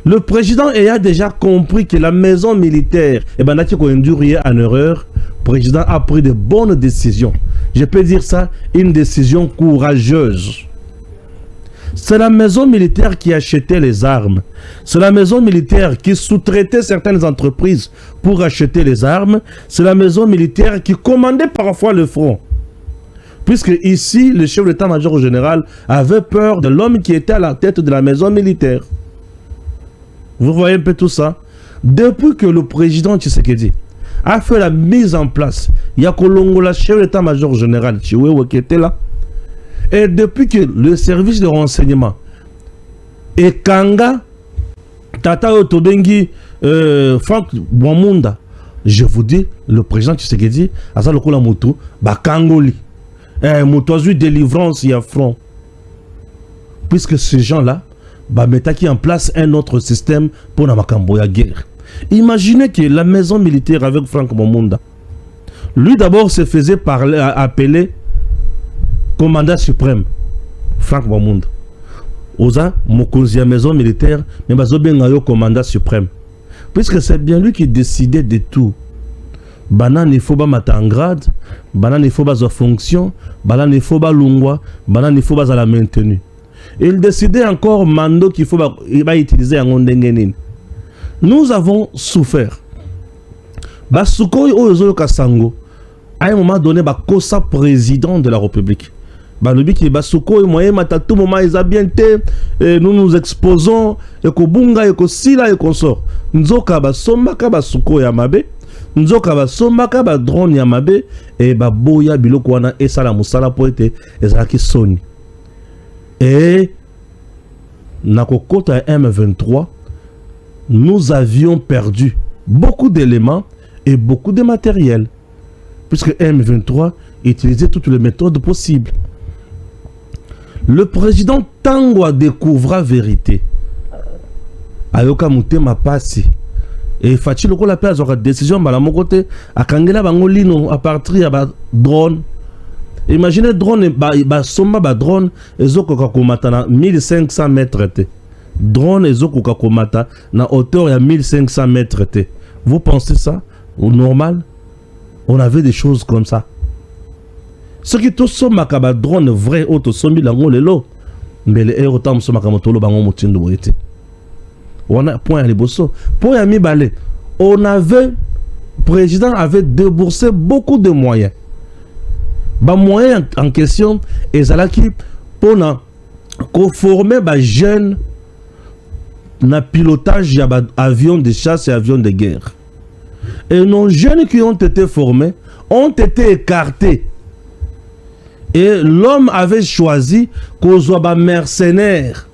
Le président ayant déjà compris que la maison militaire est en erreur, le président a pris de bonnes décisions. Je peux dire ça, une décision courageuse. C'est la maison militaire qui achetait les armes. C'est la maison militaire qui sous-traitait certaines entreprises pour acheter les armes. C'est la maison militaire qui commandait parfois le front. Puisque ici, le chef d'état-major général avait peur de l'homme qui était à la tête de la maison militaire. Vous voyez un peu tout ça? Depuis que le président Tshisekedi a fait la mise en place, il y a Kolongola, chef d'état-major général, qui était là. Et depuis que le service de renseignement et Kanga, Tata Otobengi, Franck Bwamunda, je vous dis, le président Tshisekedi, Asa Lokola Moto, Bakangoli, Motoazu délivrance, il y a front. Puisque ces gens-là, mettent en place un autre système pour la Makamboya guerre. Imaginez que la maison militaire avec Franck Bwamunda, lui d'abord se faisait appeler commandant suprême, Franck Bwamunda. Oza, Mokonzi à maison militaire, mais Bazobengayo commandant suprême. Puisque c'est bien lui qui décidait de tout. Banan il faut mata en grade, banan il faut en fonction, banan il faut lungwa, banan il faut à la maintenue. Il décidait encore mando qu'il faut utiliser en ondengenin. Nous avons souffert. Basukoi Ozo Kasango, à un moment donné, Kosa président de la République. Le but qui est Basuko et moyen tout moment ils habitent, nous nous exposons et que bunga et que sila et qu'on sort. Nzoka basomba ka basuko ya mabe, nzoka basomba ka ba drone ya mabe et ba boya biloko wana et sala musala poete ezaki soni. Et nakokota M23, nous avions perdu beaucoup d'éléments et beaucoup de matériel puisque M23 utilisait toutes les méthodes possibles. Le président Tango découvra vérité. Ayoka Mutema passi. Et Fachi Loko la place aura décision à mon côté à Kangela Bangolino à partir de drone. Imaginez drone somba drone et zoko kakomata na 1500 mètres. Drone et zoko kakomata na hauteur à 1500 mètres. Vous pensez ça au normal? On avait des choses comme ça. Ce qui est so makaba drone vrai auto sombi lango lelo mais les héros tam so makamotolo bango motindo boyete. On a point à liboso point à mi balé. On avait président avait déboursé beaucoup de moyens. Ba moyens en question ezalaki pona ko former ba jeunes na pilotage ya ba avions de chasse et avions de guerre. Et nos jeunes qui ont été formés ont été écartés. Et l'homme avait choisi qu'on soit mercenaire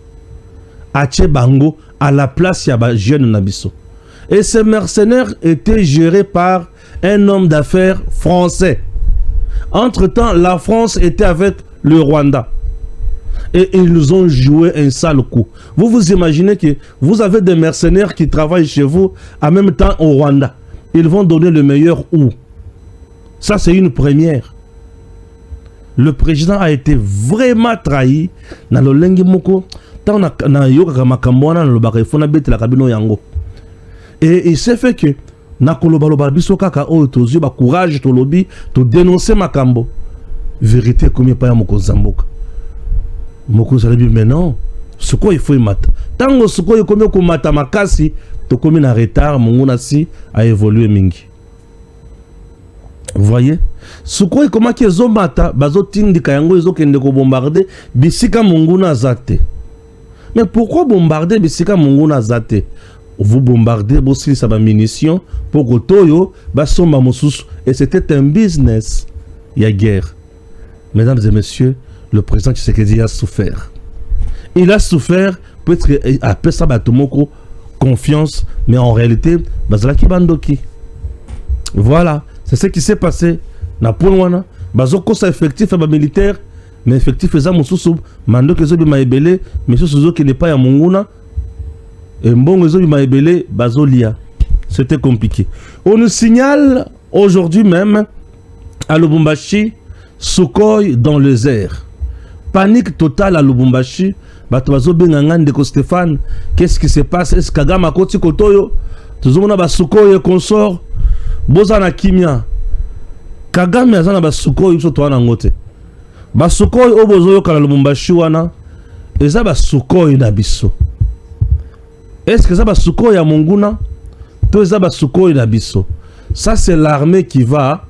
à Tchebango à la place de jeune Nabiso. Et ces mercenaires étaient gérés par un homme d'affaires français. Entre-temps, la France était avec le Rwanda. Et ils nous ont joué un sale coup. Vous vous imaginez que vous avez des mercenaires qui travaillent chez vous en même temps au Rwanda. Ils vont donner le meilleur où? Ça, c'est une première. Le président a été vraiment trahi dans le lengi moko tant na yoka makamwana na lobaka ifona bete la kabino yango. Et il s'est fait que na kolobaloba biso kaka o tozu ba courage to lobby to dénoncer makambo. Vérité comme pas ya moko zamboka. Moko zalabi mais non, ce quoi il faut y mata. Tango ce quoi il comme ko mata makasi to comme na retard mongona si a évolué mingi. Vous voyez? Suko comment qui zomata bazo tindi kayango ezo kende ko bombarder bisika munguna zate. Mais pourquoi bombarder bisika munguna zate? Vous bombardez aussi sa munitions pour que toyo basomba mosusu et c'était un business. Il y a guerre. Mesdames et messieurs, le président Tshisekedi a souffert. Il a souffert peut-être après ça batomoko confiance mais en réalité bazalaki bandoki. Voilà. C'est ce qui s'est passé. Na point bazoko sa effectif militaire mais effectif eza mususu mando kezo bi maebele mais susu qui n'est pas ya munguna et mbongo zo bi maebele bazolia. C'était compliqué. On nous signale aujourd'hui même à Lubumbashi Sukhoi dans les airs. Panique totale à Lubumbashi Batoazo Bengangande ko Stéphane, qu'est-ce qui se passe? Est-ce Kagame a koti kotoyo? Tuzomona basukoyo consort. Bozana kimia. Kagame azana basukoyo biso to wana ngote. Basukoyo obozoyo kala Lubumbashi wana. Eza basukoyo na biso. Est-ce que ça basukoyo ya Monguna? To eza basukoyo na biso. Ça c'est l'armée qui va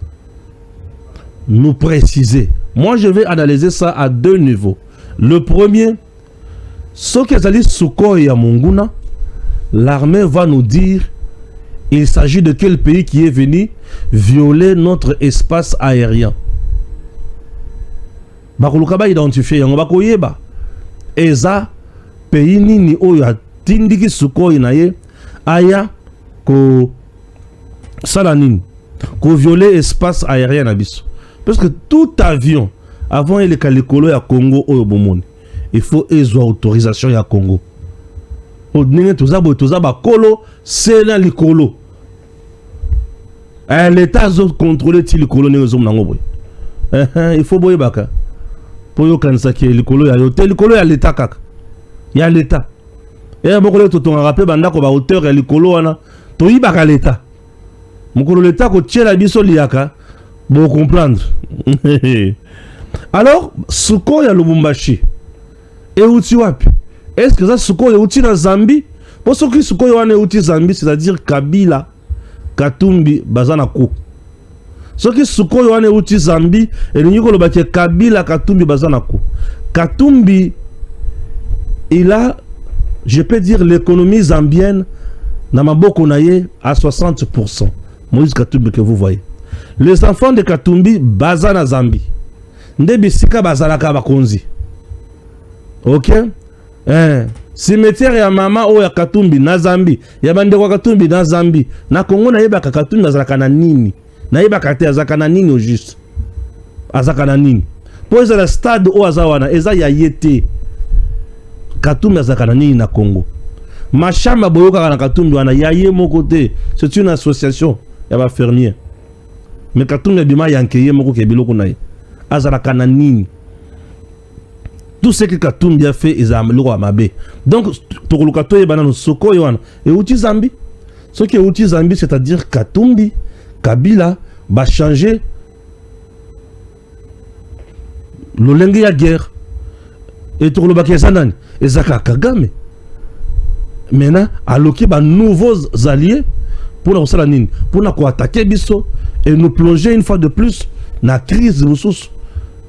nous préciser. Moi je vais analyser ça à deux niveaux. Le premier, ce que ça dit Sukhoi ya Monguna, l'armée va nous dire il s'agit de quel pays qui est venu violer notre espace aérien. Bakuluka ba identifier yango bakoyeba. Eza pays nini oyo atindiki Sukhoi na ye aya ko sala nini ko violer espace aérien na biso. Parce que tout avion avant il est likolo ya Congo oyo bomoni, il faut ezwa autorisation ya Congo. Odninge toza ba kolo c'est na likolo. L'état a contrôlé ti likolo ne zo mnango boy. Il faut boye baka. Poyo kanisa ki likolo ya yote likolo ya l'état kaka. Ya l'état. Et mokolo to tonga rappel banda ko ba hauteur ya likolo wana to yibaka l'état. Mokolo l'état ko tiela biso liaka. Bon comprendre. Alors, Sukhoi ya Lubumbashi. Et outi wapi? Est-ce que ça Sukhoi outi na Zambie? Pour ceux qui Sukhoi wana outi Zambie, c'est-à-dire Kabila, Katumbi, bazana ko. Ceux qui Sukhoi wana outi Zambie, et nous ko lobaki Kabila, Katumbi, bazana ko. Katumbi, il a, je peux dire, l'économie zambienne, na maboko na ye à 60%. Moïse Katumbi que vous voyez. Les enfants de Katumbi bazana Zambie. Ndebi sika bazalaka bakonzi. OK? Cimetière ya mama o ya Katumbi na Zambie. Ya bande kwa Katumbi na Zambie. Na Congo na yeba Katumbi azalaka na nini? Na yeba kate azalaka na nini au juste? Azalaka na nini? Po eza la stade o azawana eza ya yete. Katumbi azalaka na nini na Congo? Machamba boyoka na Katumbi wana ya ye moko te. C'est une association ya ba fermier. Mais Katumbi bima yankeye moko ke biloko na ye. Azalaka na nini? Tout ce que Katumbi a fait est amélioré à Mabe. Donc, Tokolukato et Banano Sukhoi wana et outi Zambie. Ce qui est outi Zambie, c'est-à-dire Katumbi, Kabila, va changer le lengue ya guerre. Et Tokolobaki Zanani, et Zaka Kagame. Maintenant, alloquer ba nouveaux alliés pour nous salanine, pour nous attaquer biso et nous plonger une fois de plus dans la crise de ressources.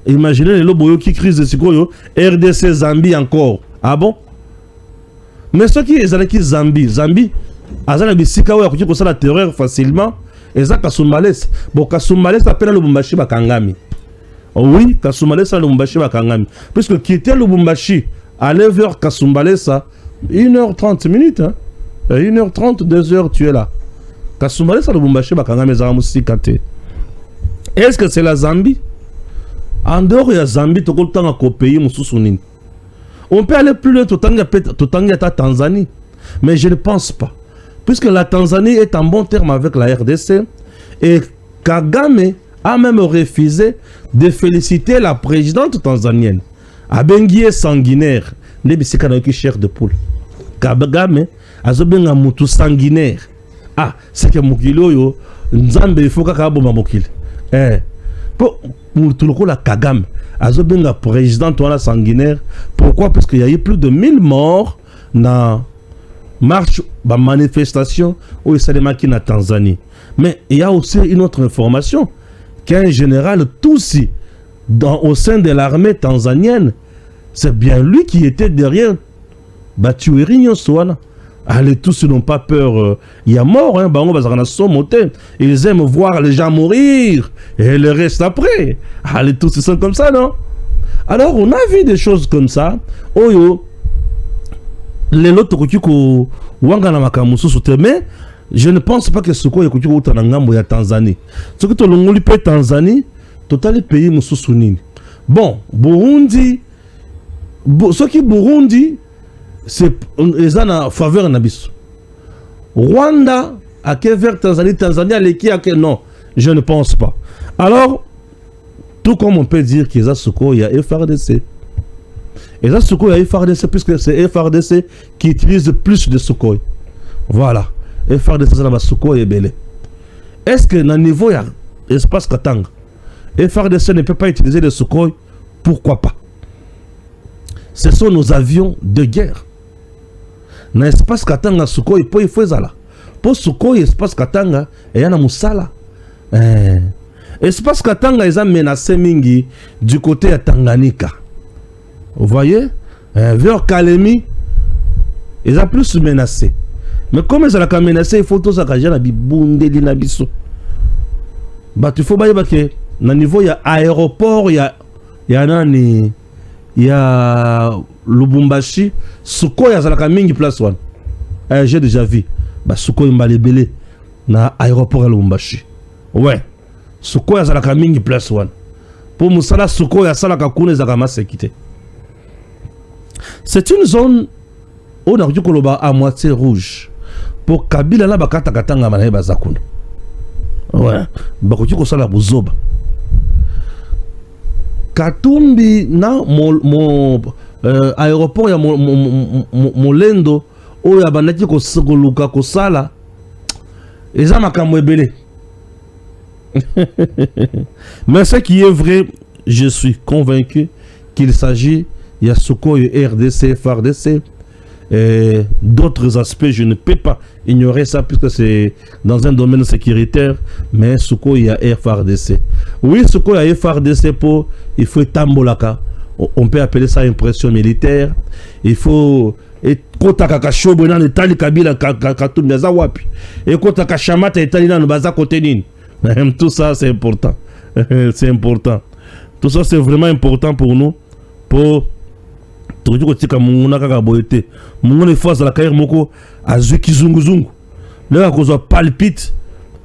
Imaginez les loboyo qui crise de Sikoyo, RDC Zambie encore. Ah bon? Mais ceux qui sont qui Zambie, azana bisika ou yakuti kosa la terreur facilement, eza Kasumbalesa. Bon Kasumbalesa appelle Lubumbashi bakangami. Oui, Kasumbalesa Lubumbashi bakangami. Puisque quitter Lubumbashi aller vers Kasumbalesa 1h30 minutes hein. 1h30, 2h tu es là. Kasumbalesa Lubumbashi bakangami za musikate. Est-ce que c'est la Zambie? En dehors de la Zambie, tu as un pays mususunini. On peut aller plus loin, tout à Tanzanie. Mais je ne pense pas. Puisque la Tanzanie est en bon terme avec la RDC. Et Kagame a même refusé de féliciter la présidente tanzanienne. Abengie sanguinaire. Nebisika na yoki chair de poule. Kagame a zobenga mutu sanguinaire. Ah, c'est que mukilo yo. Nzambe il faut kakaboma mukile. Pour tout le coup, la Kagame, Azobenga président la sanguinaire. Pourquoi? Parce qu'il y a eu plus de 1000 morts dans marche, dans manifestation au Salemaki na Tanzanie. Mais il y a aussi une autre information qu'un général Tutsi au sein de l'armée tanzanienne, c'est bien lui qui était derrière Batuerinho Soana. Les tous n'ont pas peur. Il y a mort, hein, ils aiment voir les gens mourir et le reste après. Les tous sont comme ça, non? Alors, on a vu des choses comme ça. Oyo, les autres mais je ne pense pas que ce qu'on est en Tanzanie. Ce que tu as Tanzanie, total les pays mususunini. Bon, Burundi, ce qui Burundi, c'est en faveur n'abis. Rwanda a que vers Tanzanie, Tanzanie a qui a que non, je ne pense pas. Alors, tout comme on peut dire qu'il y a Sukhoi, il y a FRDC. Et ça, Sukhoi a FARDC, puisque c'est FARDC qui utilise plus de Sukhoi. Voilà. FARDC, c'est la Sukhoi et belé. Est-ce que dans le niveau, il y a espace Katanga, FARDC ne peut pas utiliser les Sukhoi? Pourquoi pas? Ce sont nos avions de guerre. Dans l'espace Katanga, Sukhoi, il faut ça. Pour Sukhoi, espace Katanga, il y a un Moussala. Espace Katanga, ils ont menacé Mingi du côté de Tanganyika. Vous voyez? Vers Kalemi, ils ont plus menacé. Mais comme ils ont menacé, il faut tout ça que j'ai bibunde di nabiso. Bah tu faut bailler que dans niveau il y a aéroport, il y a Lubumbashi, Sukhoi a zalaka mingi place one. J'ai déjà vu. Bah Sukhoi mbalebele na aéroport à Lubumbashi. Ouais. Sukhoi a zalaka mingi place one. Pour musala Sukhoi a salaka kune zakama sécurité. C'est une zone où on a dit koloba à moitié rouge. Pour Kabila là bakata katanga manaye bazakuna. Ouais, bakoki ko sala buzoba. Katumbi na mon aéroport ya Molendo oyo abanaki ko sokoluka ko sala eza makambo ebele. Mais ce qui est vrai, je suis convaincu qu'il s'agit il y a Sukhoi, RDC, FARDC. D'autres aspects, je ne peux pas ignorer ça puisque c'est dans un domaine sécuritaire, mais Sukhoi il y a FARDC. Oui, Sukhoi il y a FARDC pour, il faut tambolaka. On peut appeler ça impression militaire. Il faut kotaka shobo na Itali Kabila katumia za wapi. Et kotaka shamata Itali na baza côté nini. Tout ça c'est important. C'est important. Tout ça c'est vraiment important pour nous pour toujours kotika munguna kaka boyete munguna ifasa la carrière moko azwi kizunguzungu leka kozwa palpite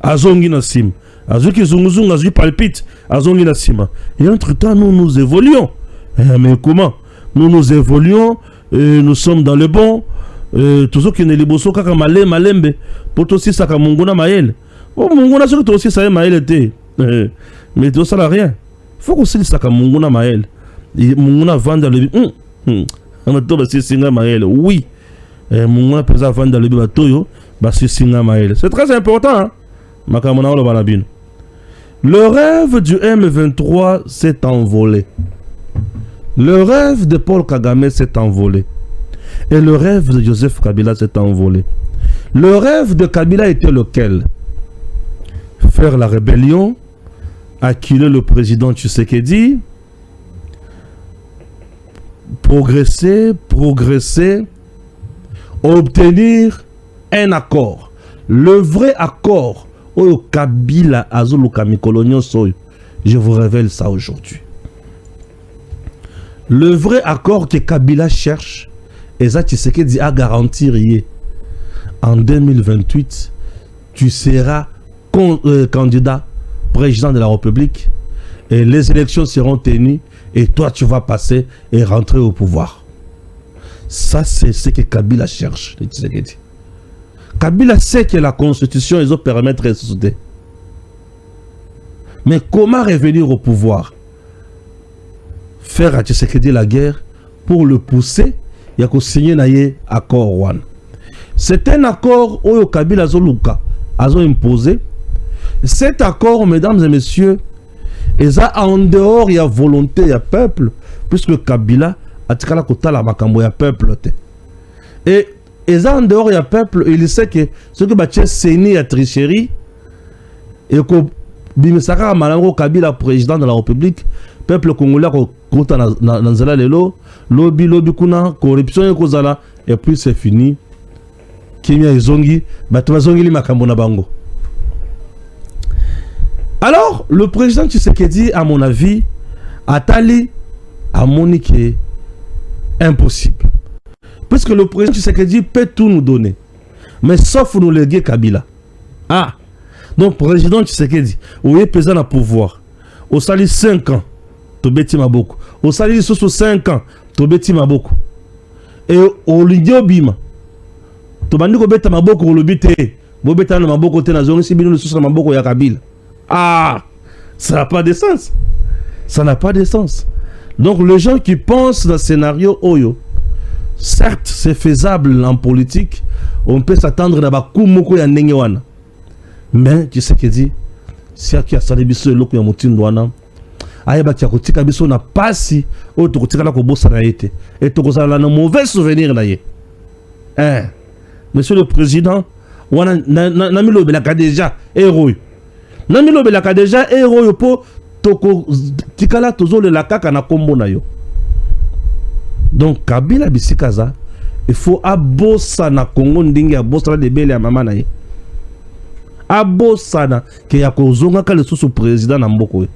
azongi na sima azwi kizunguzungu azwi palpite azongi na sima et entre temps nous évoluons. Mais comment nous évoluons, nous sommes dans le bon, tout ce qui ne liboso kaka malembe pour aussi ça ka munguna mael oh munguna ce que aussi ça mael était mais tout ça n'a rien, faut qu'on se ça ka munguna mael munguna vendre le oui, mon pesa vendre le batoyo, c'est très important. Hein? Le rêve du M23 s'est envolé. Le rêve de Paul Kagame s'est envolé. Et le rêve de Joseph Kabila s'est envolé. Le rêve de Kabila était lequel? Faire la rébellion, acculer le président Tshisekedi, progresser, obtenir un accord. Le vrai accord, au Kabila Azuluka Mikolonio Soy, je vous révèle ça aujourd'hui. Le vrai accord que Kabila cherche, et ça Tshisekedi a garantir en 2028, tu seras candidat président de la République et les élections seront tenues. Et toi, tu vas passer et rentrer au pouvoir. Ça, c'est ce que Kabila cherche. Kabila sait que la constitution, ils ont permis de ressusciter. Mais comment revenir au pouvoir? Faire à Tshisekedi la guerre pour le pousser, il y a qu'au signer un accord one. C'est un accord où Kabila Zoluka a imposé. Cet accord, mesdames et messieurs, et ça en dehors il y a volonté, il y a peuple, puisque Kabila a tiré la kota la makambo il y a peuple. Et ça en dehors il y a peuple, il sait que ce que Baché Séni a tricherie, et que Bimisaka Malango Kabila président de la République, peuple congolais kota dans zala lelo, lobby kuna, corruption et kozala, et puis c'est fini. Kimia izongi, batuma zongi li makambo na bango. Alors, le président Tshisekedi, à mon avis, Atali a moniqué impossible. Puisque le président Tshisekedi peut tout nous donner. Mais sauf nous léguer Kabila. Ah! Donc, président Tshisekedi, où est pesant à pouvoir. Au sali 5 ans, Tobeti Maboko. Au sali 5 ans, Tobeti Maboko. Et au Lidio Bima, Tobandi Kobeta Maboko, au Lobite, Bobeta Maboko, Tenazon, Sibino, le Sousa Maboko, Yakabila. Ah, ça n'a pas de sens. Ça n'a pas de sens. Donc les gens qui pensent dans le scénario Oyo, certes c'est faisable en politique, on peut s'attendre à bakumoko ya ndenge wana. Mais tu sais que dit si aki asali biso eloko ya mutindo wana ayeba tia kotika biso na pasi o to kotika la ko bossa na yete et to kozala na mauvais souvenir na ye. Monsieur le président, wana na milobelaka déjà héros. Na milobelaka déjà héros po toko tikala tozole la kaka na kombo na yo. Donc Kabila bisikaza il faut abossa na Congo ndingi abossa de bele ya mama na ye. Abossa na ke ya kozonga ka le sous président na mboko ye.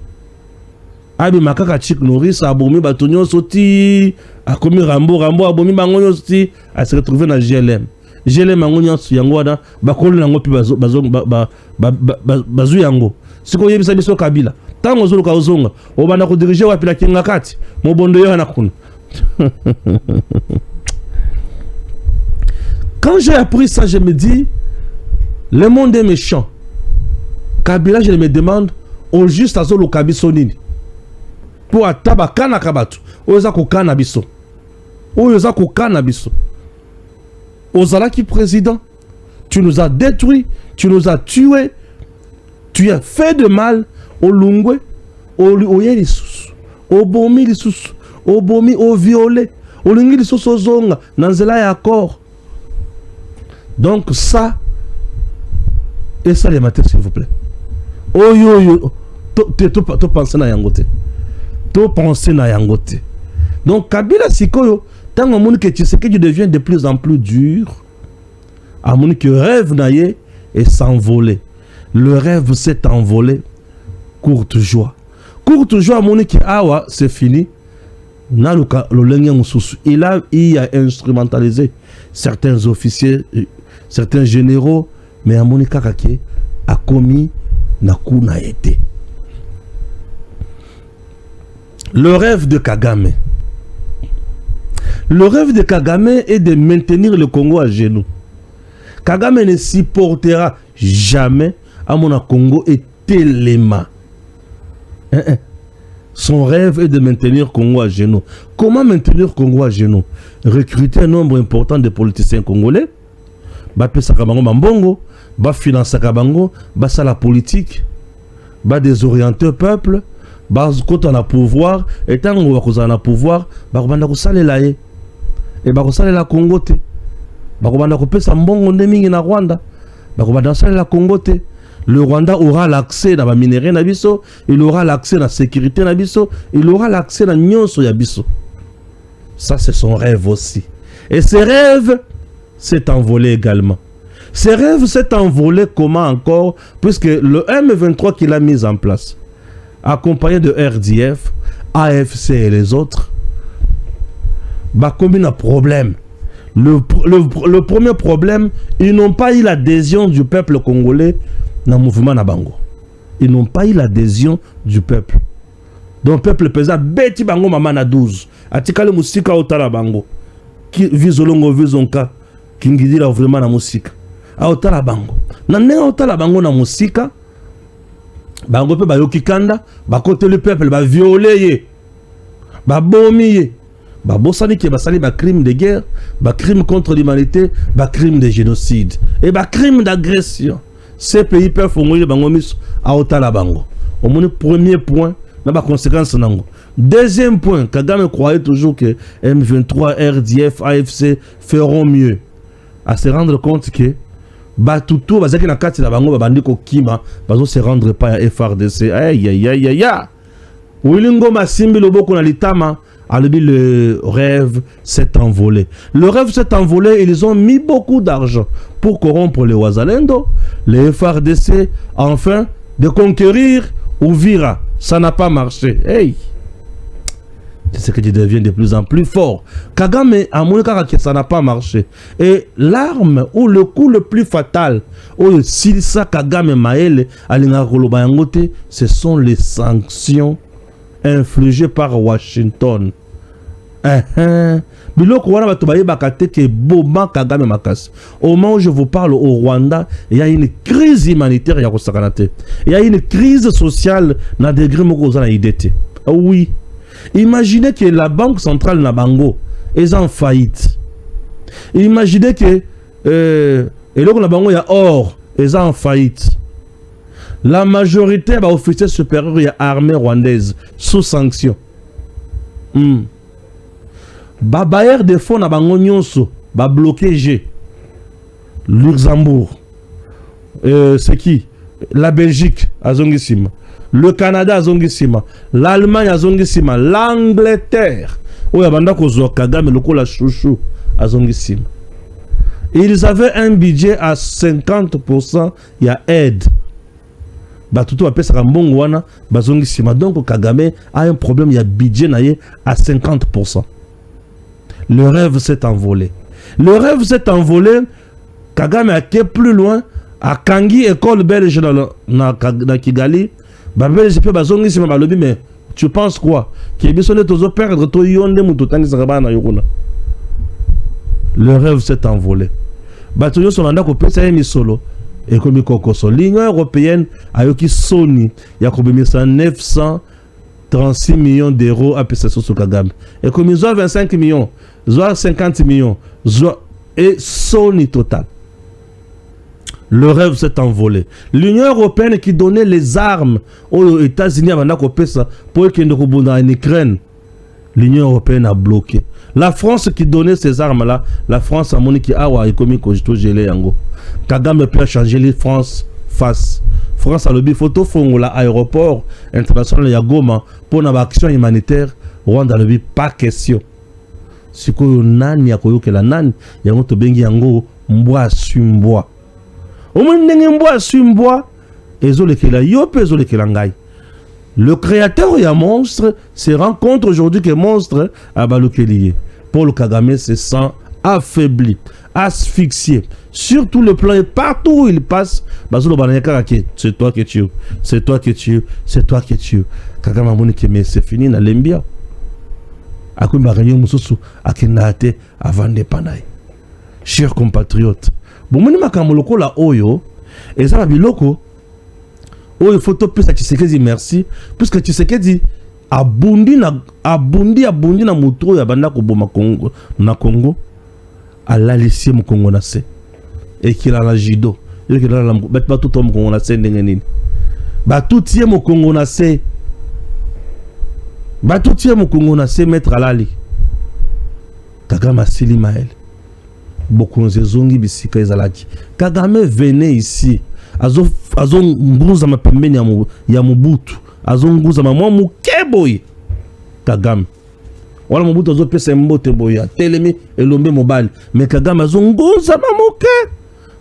Abi makaka Chik Norris abomi batonyo soti akomi Rambo abomi bango soti a se retrouver na GLM. GLM yango nyonso yango wana bakolo nango pi bazu yango. Siko yebisa biso Kabila. Tango zoluka ozonga obanda ko diriger wapi na kinga kati mobondo yo na kuna. Quand j'ai appris ça, je me dis le monde est méchant. Kabila, je me demande au juste à zolo kabisonini pour ataba kana kabatu oza ko kana biso oza ko kana biso ozala qui président, tu nous as détruits, tu nous as tués, tu as fait de mal au lungwe au yelisusu au bomi lisusu au bomi au violé au lingi lisusu ozonga nanzela ya accord. Donc ça et ça les matins s'il vous plaît. Oh yo to penser na yangote. To penser na yangote. Donc Kabila sikoyo tant on que Tshisekedi devient de plus en plus dur. À mon que rêve naie et s'envoler. Le rêve s'est envolé. Courte joie. Courte joie à mon que awa c'est fini. Na le il a instrumentalisé certains officiers, certains généraux, mais à mon kakake a commis na kuna été. Le rêve de Kagame. Le rêve de Kagame est de maintenir le Congo à genoux. Kagame ne supportera jamais à mon Congo et téléma. Son rêve est de maintenir Congo à genoux. Comment maintenir Congo à genoux? Recruter un nombre important de politiciens congolais, pesa kabango mambongo, financer kabango, ça la politique, désorienter le peuple, quand on a pouvoir, et tant qu'on a pouvoir, on a salé la et on salé la Congo te, on a pesa mbongo ndemi na Rwanda, on a salé la Congo te. Le Rwanda aura l'accès à la minerai na biso, il aura l'accès à la sécurité na biso, il aura l'accès à nyonso ya biso. Ça c'est son rêve aussi. Et ses rêves s'est envolé également. Ses rêves s'est envolé comment encore? Puisque le M23 qu'il a mis en place, accompagné de RDF, AFC et les autres, comme un problème. Le premier problème, ils n'ont pas eu l'adhésion du peuple congolais dans le mouvement Nabango. Ils n'ont pas eu l'adhésion du peuple. Donc le peuple pesa beti bango mama na 12. Atikale musika otala bango. Ki vizolongo vizonka kingidira vraiment na musika. A otala bango. Na ne otala bango na musika. Bango pe bayoki kanda, ba côté le peuple ba violer ye. Ba bomi ye. Ba bosani ki ba sali ba crime de guerre, ba crime contre l'humanité, ba crime de génocide et ba crime d'agression. Ces pays peuvent faire bango mis à otala bango. Au moins premier point, n'a pas conséquence nango. Deuxième point, Kagame croyait toujours que M23, RDF, AFC feront mieux. À se rendre compte que Batutu, bazaki na kati la bango babandi ko kima, bazo se rendre pas à FRDC. Aïe aïe aïe aïe aïe. Wilingo Masimbi loboko na litama. Alors, le rêve s'est envolé. Le rêve s'est envolé, ils ont mis beaucoup d'argent pour corrompre les Ouazalendo, les FRDC, enfin, de conquérir Ouvira. Ça n'a pas marché. Hey! C'est ce qui devient de plus en plus fort. Kagame a montré que ça n'a pas marché. Et l'arme ou le coup le plus fatal, ou Silsa Kagame Maele, ce sont les sanctions infligées par Washington. Au moment où je vous parle au Rwanda, il y a une crise humanitaire, il y a une crise sociale dans des degrés. Oui, Imaginez que la Banque centrale Nabango est en faillite. Imaginez que et là, il y a or, ils sont en faillite. La majorité des officiers supérieurs de l'armée rwandaise sous sanction. Babayer de fonds na bango nyonso ba bloqué G. Luxembourg. C'est qui? La Belgique à Zongisima. Le Canada à Zongisima. L'Allemagne à Zongisima. L'Angleterre. Oui, abanda kozo Kagame lokola chouchou à Zongisima. Ils avaient un budget à 50%, il y a aide. Batutu appelle ça Mbongwana, Bazongisima. Donc Kagame a un problème, il y a budget à 50%. Le rêve s'est envolé. Le rêve s'est envolé. Kagame a été plus loin. À Kangi, école belge dans Kigali. Belge peut Bazongisima balobi, mais tu penses quoi? Qui besoin de perdre to yonde mututangi sakabana yokuna. Le rêve s'est envolé. Batoyo solanda ko pesa yemi solo et comme kokoso. L'Union européenne a yoki Sony ya ko bimisa 936 millions d'euros à pesa sur Kagame. Et comme ils ont 25 millions, ils ont 50 millions, et Sony total. Le rêve s'est envolé. L'Union européenne qui donnait les armes aux États-Unis pour qu'ils ne en Ukraine. L'Union européenne a bloqué. La France qui donnait ces armes-là, la France a montré qu'il y a un gelé yango. Kagame peut changer les France face. France a le photo fond l'aéroport international ya Goma pour une action humanitaire. Rwanda le pas question. Si ko nani akoyo ke la nani yango to bengi yango mbwa sumbwa. Au moins ndenge mbwa sumbwa ezole ke la yo pe ezole ke la ngai. Le créateur et un monstre se rend compte aujourd'hui que monstre a balokelié. Paul Kagame se sent affaibli, asphyxié. Sur tout le plan et partout où il passe, c'est toi qui es, c'est toi qui es, c'est toi qui es. Kagame a dit mais c'est fini, na lembia. Akoum Baranyo Moussousou, Akenate, avant de panaï. Chers compatriotes, bon, moi, je la oyo, et ça va biloko. Oh, il faut plus à Tshisekedi merci puisque Tshisekedi abundi na moto ya banda ko boma Congo na Congo ala lycée mu Congo na se et qu'il a la judo et qu'il a la ba tout mu Congo na se ndenge nini ba tout tie mu Congo na se mettre alali Kagame Sili Maël beaucoup zongi bisika ezalaki Kagame venait ici Azon nguza mapembeni ya Mobutu. Azon nguza mwa mukeboy Kagame. Wala Mobutu azo pesa mbote boya. Telemi elombe mobile. Mais Kagame azon nguza mamuke.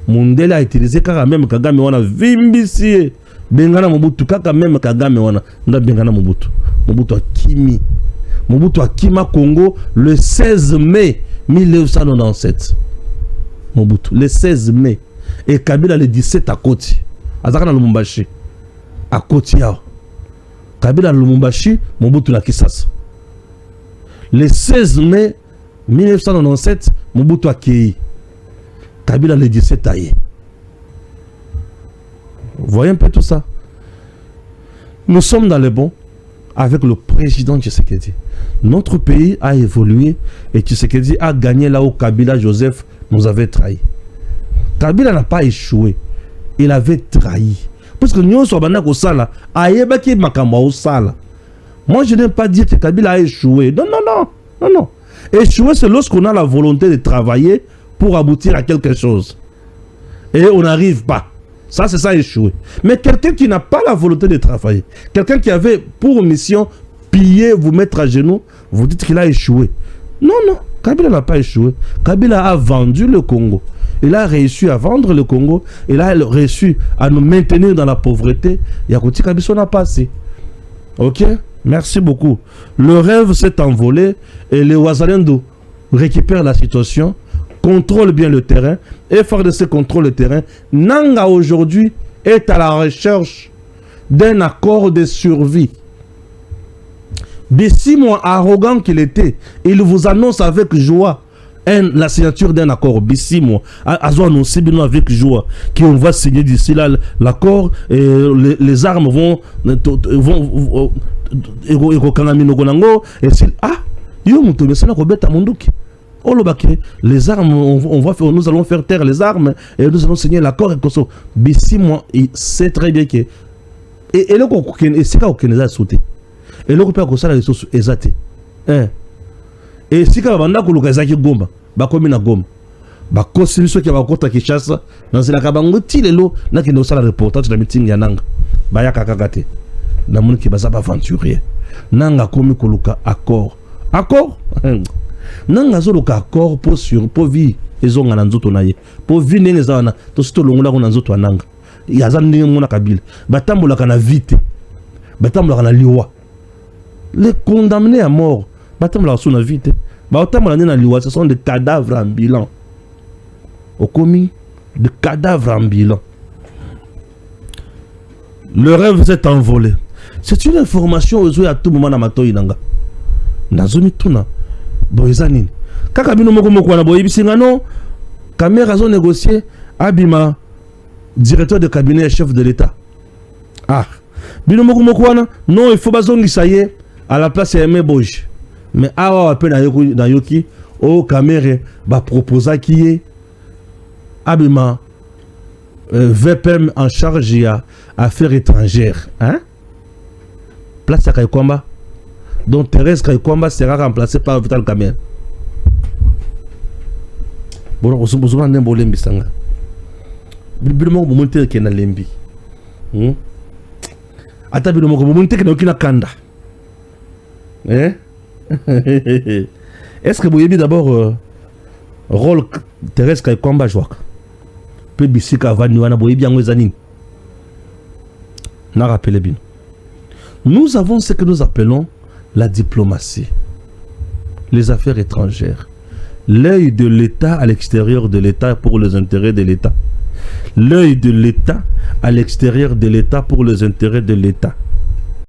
Mundele a utilisé kaka même Kagame wana vimbisi. Bengana Mobutu kaka même Kagame wana. Nda bengana Mobutu. Mobutu akimi. Mobutu akima Congo le 16 mai 1997. Mobutu le 16 mai. Et Kabila le 17 à Koti. Azaka na Lumumbashi. À Koti yao. Kabila na Lumumbashi, Mobutu na Kisasa. Le 16 mai 1997, Mobutu a Kei. Kabila le 17 à Ye. Vous voyez un peu tout ça. Nous sommes dans le bon avec le président Tshisekedi. Notre pays a évolué et Tshisekedi a gagné là où Kabila Joseph nous avait trahis. Kabila n'a pas échoué. Il avait trahi. Parce que nous sommes au Sala. Moi, je n'aime pas dire que Kabila a échoué. Non. Échouer, c'est lorsqu'on a la volonté de travailler pour aboutir à quelque chose. Et on n'arrive pas. Ça, c'est ça, échouer. Mais quelqu'un qui n'a pas la volonté de travailler, quelqu'un qui avait pour mission piller, vous mettre à genoux, vous dites qu'il a échoué. Non. Kabila n'a pas échoué. Kabila a vendu le Congo. Il a réussi à vendre le Congo. Il a réussi à nous maintenir dans la pauvreté. Yakouti Kabiso n'a pas assez. Ok? Merci beaucoup. Le rêve s'est envolé et les Ouazalendo récupèrent la situation, contrôlent bien le terrain et fort de ce contrôle le terrain, Nanga aujourd'hui est à la recherche d'un accord de survie. Bessi, moi arrogant qu'il était, il vous annonce avec joie La signature d'un accord, Bissimo, a annoncé avec joie qu'on va signer d'ici là l'accord et les armes vont et les armes, nous allons faire taire les armes et nous allons signer l'accord. Bissimo, il sait très bien que et le c'est quand on a sauté et le peut ça les choses exactes. Et si quand on a que gomba ba komi na goma ba kosi biso ki ba kota Kinshasa na zela ka bango tilelo na ki no sala reportage na meeting ya nanga ba ya kakakate na moni ki baza ba aventurier nanga komi koluka accord nanga zo luka accord pour vie ezonga na nzoto na ye pour vie ndenge zawana to sito longola ko na nzoto nanga ya za ndenge mona kabila batambola kana vite batambola kana liwa les condamnés à mort batambola so na vite. Ce sont des cadavres en bilan. Au commis, des cadavres en bilan. Le rêve s'est envolé. C'est une information aux à tout moment dans ma toïnanga. Nazumi tuna. Boizanine. Kakabino moko moko na boyebi singano. Kamera zo négocié. Abima, directeur de cabinet chef de l'État. Ah. Bino moko moko wana. Non, il faut bazongi ça y est. À la place Aimé Boge. Mais awa wape na yoki o kamere ba proposa qui est abima VPM en charge ya affaires étrangères, hein? Place à Kaikwamba. Donc Thérèse Kaikwamba sera remplacée par Vital Kamer. Bon, on se besoin d'un bolembi sanga. Bilmo monter ke na lembi. Ata bilmo monter ke na okina kanda. Hein? Est-ce que vous avez d'abord rôle Thérèse Kaikwamba jouak peu bisika vaniwana boye bien ngwezanine na rappelez bien. Nous avons ce que nous appelons la diplomatie, les affaires étrangères, l'œil de l'État à l'extérieur de l'État pour les intérêts de l'État, l'œil de l'État à l'extérieur de l'État pour les intérêts de l'État.